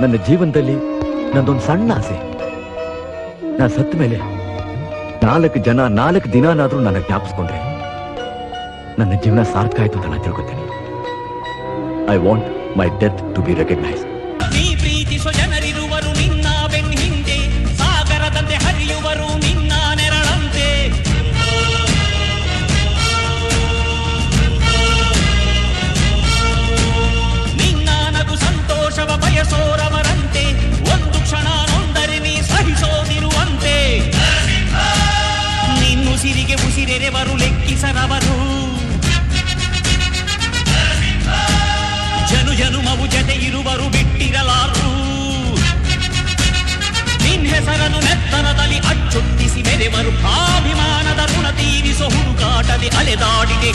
ನನ್ನ ಜೀವನದಲ್ಲಿ ನಂದೊಂದು ಸಣ್ಣ ಆಸೆ, ನಾನು ಸತ್ತ ಮೇಲೆ 4 ಜನ 4 ದಿನಾನಾದ್ರೂ ನನ್ನ ಜ್ಞಾಪಿಸ್ಕೊಂಡ್ರೆ ನನ್ನ ಜೀವನ ಸಾರ್ಥಕ ಆಯ್ತು ಅಂತ ನಾನು ತಿಳ್ಕೊತೀನಿ. I want my death to be recognised. ನೀ ಪ್ರೀತಿಸೋ ಜನರಿರುವರು ನಿನ್ನ ಬೆನ್ನ ಹಿಂದೆ, ಸಾಗರದಂತೆ ಹರಿಯುವರು ನಿನ್ನ ನೆರಳಂತೆ. ನಿನ್ನ ನಗು ಸಂತೋಷವ ಬಯಸೋರವರಂತೆ, ಒಂದು ಕ್ಷಣ ನೊಂದರೆ ನೀ ಸಹಿಸೋದಿರುವಂತೆ. ನಿನ್ನುಸಿರಿಗೆ ಉಸಿರೆರೆವರು ಲೆಕ್ಕಿಸರವರು, ಜನುಮವು ಜತೆ ಇರುವರು ಬಿಟ್ಟಿರಲಾರು. ನಿನ್ ಹೆಸರನ್ನು ನೆತ್ತರದಲ್ಲಿ ಅಚ್ಚೊತ್ತಿಸಿ ಮೆರೆವರು, ಅಭಿಮಾನದ ಋಣ ತೀರಿಸೋ ಹುಡುಕಾಟದೆ ಅಲೆದಾಡಿದೆ.